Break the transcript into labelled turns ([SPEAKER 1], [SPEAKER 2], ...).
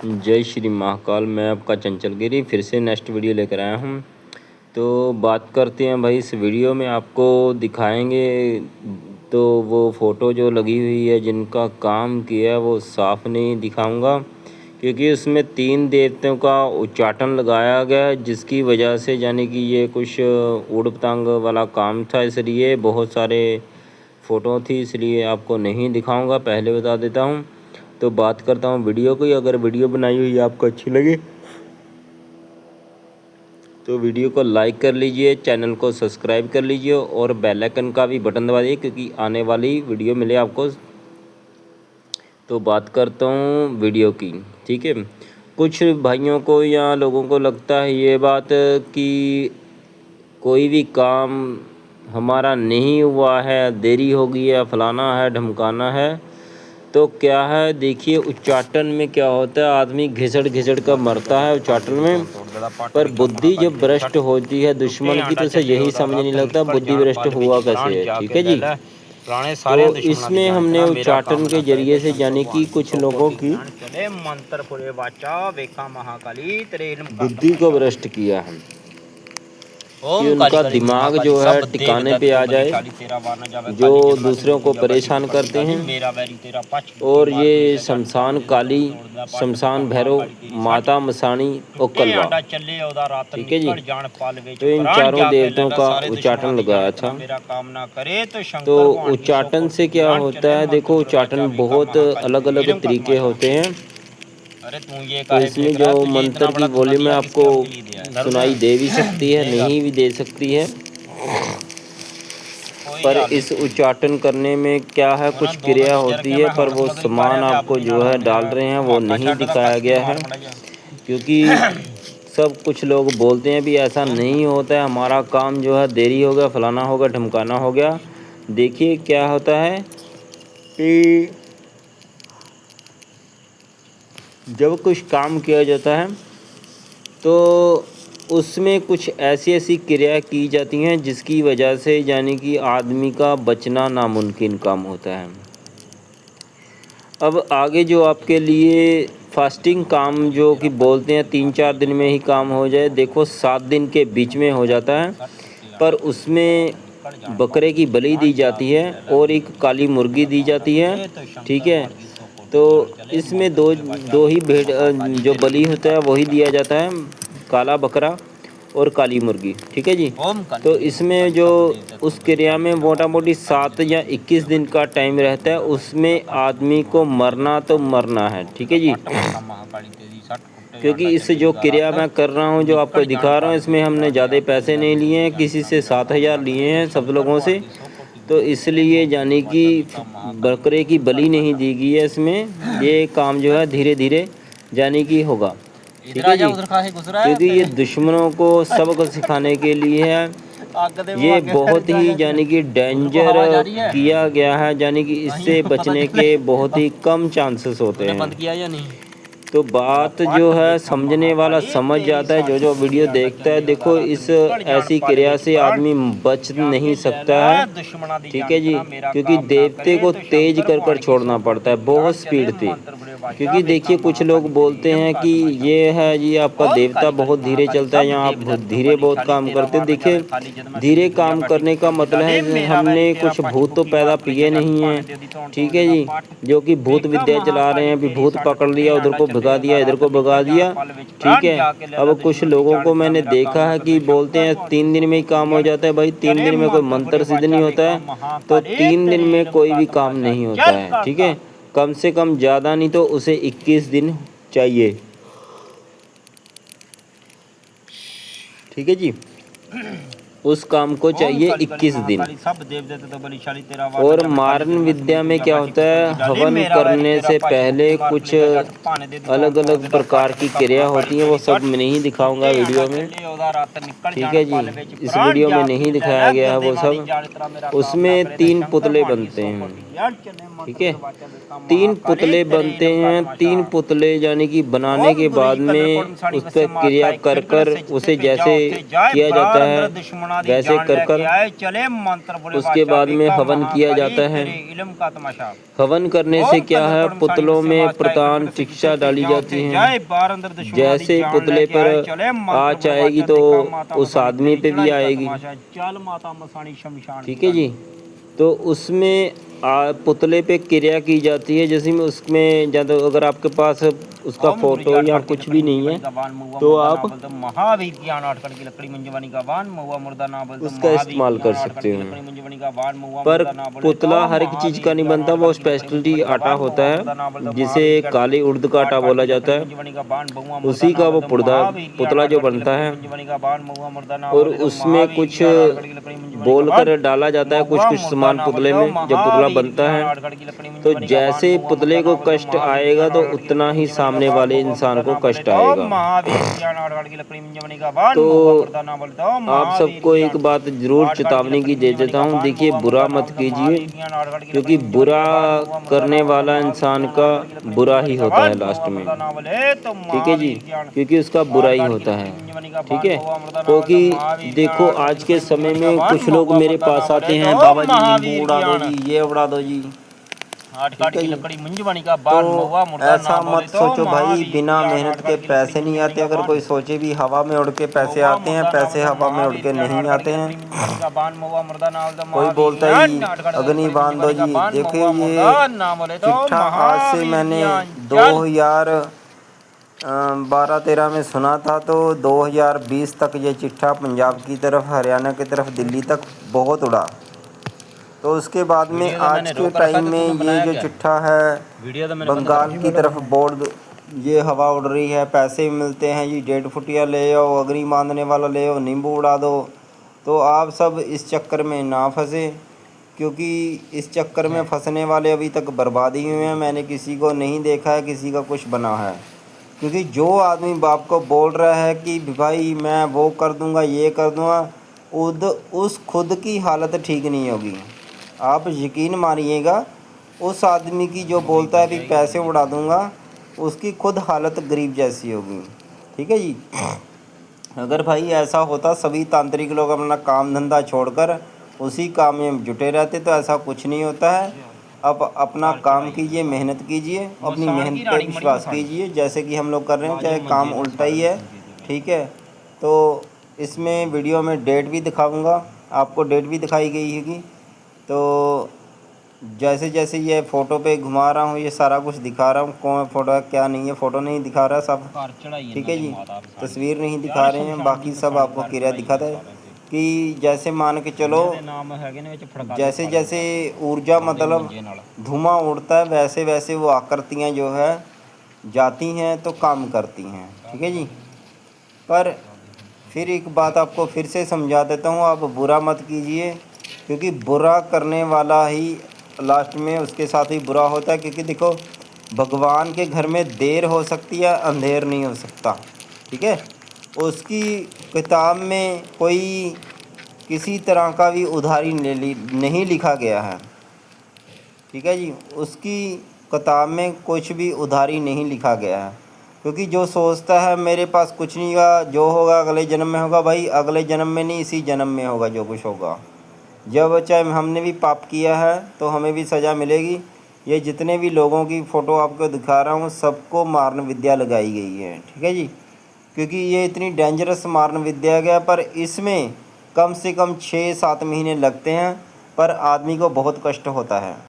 [SPEAKER 1] जय श्री महाकाल। मैं आपका चंचल गिरी फिर से नेक्स्ट वीडियो लेकर आया हूँ। तो बात करते हैं भाई, इस वीडियो में आपको दिखाएंगे तो वो फ़ोटो जो लगी हुई है जिनका काम किया है वो साफ नहीं दिखाऊंगा, क्योंकि उसमें 3 देवताओं का उच्चाटन लगाया गया है, जिसकी वजह से यानी कि ये कुछ उड़ पतंग वाला काम था, इसलिए बहुत सारे फ़ोटो थी, इसलिए आपको नहीं दिखाऊंगा, पहले बता देता हूँ। तो बात करता हूँ वीडियो की। अगर वीडियो बनाई हुई आपको अच्छी लगे तो वीडियो को लाइक कर लीजिए, चैनल को सब्सक्राइब कर लीजिए और बेल आइकन का भी बटन दबा दीजिए, क्योंकि आने वाली वीडियो मिले आपको। तो बात करता हूँ वीडियो की, ठीक है। कुछ भाइयों को या लोगों को लगता है ये बात कि कोई भी काम हमारा नहीं हुआ है, देरी हो गई है, फलाना है, ढमकाना है। तो क्या है, देखिए उच्चाटन में क्या होता है, आदमी घिसड़ घिसड़ कर मरता है उच्चाटन में, पर बुद्धि जब भ्रष्ट होती है दुश्मन की, तो उसे यही समझ नहीं लगता बुद्धि भ्रष्ट हुआ कैसे है, ठीक है जी। तो इसमें हमने उच्चाटन के जरिए से यानी कि कुछ लोगों की बुद्धि को भ्रष्ट किया है कि उनका दिमाग जो है ठिकाने पे आ जाए, जो दूसरों को परेशान करते हैं। और ये शमशान काली, शमशान भैरव, माता मसाणी और कलवा, ठीक है जी। तो इन चारों देवताओं का उच्चाटन लगाया था। तो उच्चाटन से क्या होता है, देखो उच्चाटन बहुत अलग अलग तरीके होते हैं। तो इसमें जो मंत्र की वॉल्यूम आपको सुनाई दे भी सकती है, नहीं भी दे सकती है, पर इस उच्चाटन करने में क्या है, कुछ क्रिया होती है, पर वो सामान आपको जो है डाल रहे हैं वो नहीं दिखाया गया है, क्योंकि सब कुछ लोग बोलते हैं भी ऐसा नहीं होता है, हमारा काम जो है देरी हो गया, फलाना हो गया, ढमकाना हो गया। देखिए क्या होता है कि जब कुछ काम किया जाता है तो उसमें कुछ ऐसी ऐसी क्रिया की जाती हैं जिसकी वजह से यानी कि आदमी का बचना नामुमकिन काम होता है। अब आगे जो आपके लिए फास्टिंग काम जो कि बोलते हैं 3-4 दिन में ही काम हो जाए, देखो 7 दिन के बीच में हो जाता है, पर उसमें बकरे की बलि दी जाती है और एक काली मुर्गी दी जाती है, ठीक है। तो इसमें दो ही भेड़ जो बलि होता है वही दिया जाता है, काला बकरा और काली मुर्गी, ठीक है जी। तो इसमें जो उस क्रिया में मोटा मोटी 7 या 21 दिन का टाइम रहता है, उसमें आदमी को मरना तो मरना है, ठीक है जी। क्योंकि इस जो क्रिया मैं कर रहा हूँ, जो आपको दिखा रहा हूँ, इसमें हमने ज़्यादा पैसे नहीं लिए हैं, किसी से 7,000 लिए हैं सब लोगों से। तो इसलिए यानी कि बकरे की बलि नहीं दी गई है इसमें, ये काम जो है धीरे धीरे यानी कि होगा, ठीक है जी। क्योंकि ये दुश्मनों को सबक सिखाने के लिए है, ये बहुत ही यानी कि डेंजर किया गया है, यानी कि इससे बचने के बहुत ही कम चांसेस होते हैं। तो बात जो है समझने वाला समझ जाता है, जो वीडियो देखता है। देखो इस ऐसी क्रिया से आदमी बच नहीं सकता है, ठीक है जी, क्योंकि देवते को तेज कर छोड़ना पड़ता है, बहुत स्पीड से। क्योंकि देखिए कुछ लोग बोलते हैं कि ये है जी आपका देवता बहुत धीरे चलता है, यहाँ आप धीरे बहुत काम करते। देखिए धीरे काम करने का मतलब है हमने कुछ भूत तो पैदा किए नहीं हैं, ठीक है जी, जो कि भूत विद्या चला रहे हैं, अभी भूत पकड़ लिया, उधर को भगा दिया, इधर को भगा दिया, ठीक है। अब कुछ लोगों को मैंने देखा है कि बोलते हैं 3 दिन में ही काम हो जाता है। भाई 3 दिन में कोई मंत्र सिद्ध नहीं होता है, तो 3 दिन में कोई भी काम नहीं होता है, ठीक है। कम से कम ज़्यादा नहीं तो उसे 21 दिन चाहिए, ठीक है जी। उस काम को चाहिए 21 दिन। और मारन विद्या में क्या होता है, हवन करने से पहले कुछ अलग अलग प्रकार की क्रिया होती है, वो सब मैं नहीं दिखाऊंगा वीडियो में, ठीक है जी। इस वीडियो में नहीं दिखाया गया है वो सब। उसमें 3 पुतले बनते हैं, ठीक है। 3 पुतले बनते हैं। 3 पुतले यानी कि बनाने के बाद में उस पर क्रिया कर कर उसे जैसे किया जाता है वैसे कर कर उसके बाद में हवन किया जाता है। हवन करने से क्या है, पुतलों में प्रधान शिक्षा डाली जाती है। जैसे पुतले पर आँच आएगी तो उस आदमी पे भी आएगी। ठीक है जी। तो उसमें पुतले पे क्रिया की जाती है। जैसे में उसमें ज़्यादा अगर आपके पास उसका फोटो या कुछ भी नहीं है तो आप उसका इस्तेमाल कर सकते हो। पर पुतला हर एक चीज़ का नहीं बनता, वो स्पेशलिटी आटा होता है जिसे काली उड़द का आटा बोला जाता है, उसी का वो पुतला जो बनता है और उसमें कुछ बोलकर डाला जाता है कुछ सामान पुतले में जब पुतला बनता है। तो जैसे पुतले को कष्ट आएगा तो उतना ही सामने वाले इंसान को कष्ट आएगा। तो आप सबको एक बात जरूर चेतावनी की दे देता हूँ, देखिए बुरा मत कीजिए, क्योंकि बुरा करने वाला इंसान का बुरा ही होता है लास्ट में। ठीक है जी, क्योंकि उसका बुरा ही होता है। ठीक है, क्योंकि देखो आज के समय में कुछ लोग मेरे पास आते हैं, बाबा जी नींबू उड़ा दो जी, ये उड़ा दो जी। तो ऐसा मत सोचो भाई, बिना मेहनत के पैसे नहीं आते। अगर कोई सोचे भी हवा में उड़ के पैसे आते हैं, पैसे हवा में उड़ के नहीं आते हैं। कोई बोलता है अग्नि बांध दो जी। देखिए ये चिट्ठा आज से मैंने 2012-13 में सुना था, तो 2020 तक ये चिट्ठा पंजाब की तरफ, हरियाणा की तरफ, दिल्ली तक बहुत उड़ा। तो उसके बाद में आज के टाइम में ये जो चिट्ठा है बंगाल की तरफ बोर्ड, ये हवा उड़ रही है, पैसे मिलते हैं जी, 1.5 फुटिया ले आओ, अग्नि बांधने वाला ले आओ, नींबू उड़ा दो। तो आप सब इस चक्कर में ना फंसे, क्योंकि इस चक्कर में फंसने वाले अभी तक बर्बाद ही हुए हैं। मैंने किसी को नहीं देखा है किसी का कुछ बना है, क्योंकि जो आदमी बाप को बोल रहा है कि भाई मैं वो कर दूंगा, ये कर दूंगा, उस खुद की हालत ठीक नहीं होगी। आप यकीन मानिएगा, उस आदमी की जो बोलता है भी पैसे उड़ा दूंगा, उसकी खुद हालत गरीब जैसी होगी। ठीक है जी। अगर भाई ऐसा होता, सभी तांत्रिक लोग अपना काम धंधा छोड़कर उसी काम में जुटे रहते, तो ऐसा कुछ नहीं होता है। अब अपना काम कीजिए, मेहनत कीजिए, अपनी मेहनत पर विश्वास कीजिए, जैसे कि हम लोग कर रहे हैं, चाहे काम उल्टा ही है। ठीक है, तो इसमें वीडियो में डेट भी दिखाऊंगा, आपको डेट भी दिखाई गई होगी। तो जैसे जैसे ये फ़ोटो पे घुमा रहा हूँ, ये सारा कुछ दिखा रहा हूँ, कौन फ़ोटो है क्या नहीं है, फ़ोटो नहीं दिखा रहा सब। ठीक है जी, तस्वीर नहीं दिखा रहे हैं, बाकी सब आपको क्रिया दिखाता है कि जैसे मान के चलो, जैसे जैसे ऊर्जा मतलब धुआं उड़ता है, वैसे वैसे वो आकृतियाँ जो है जाती हैं तो काम करती हैं। ठीक है जी। पर फिर एक बात आपको फिर से समझा देता हूँ, आप बुरा मत कीजिए, क्योंकि बुरा करने वाला ही लास्ट में उसके साथ ही बुरा होता है। क्योंकि देखो, भगवान के घर में देर हो सकती है, अंधेर नहीं हो सकता। ठीक है, उसकी किताब में कोई किसी तरह का भी उधारी नहीं लिखा गया है। ठीक है जी, उसकी किताब में कुछ भी उधारी नहीं लिखा गया है। क्योंकि जो सोचता है मेरे पास कुछ नहीं होगा, जो होगा अगले जन्म में होगा, भाई अगले जन्म में नहीं, इसी जन्म में होगा जो कुछ होगा। जब चाहे हमने भी पाप किया है तो हमें भी सज़ा मिलेगी। ये जितने भी लोगों की फ़ोटो आपको दिखा रहा हूँ, सबको मारण विद्या लगाई गई है। ठीक है जी, क्योंकि ये इतनी डेंजरस मारण विद्या है, पर इसमें कम से कम 6-7 महीने लगते हैं, पर आदमी को बहुत कष्ट होता है।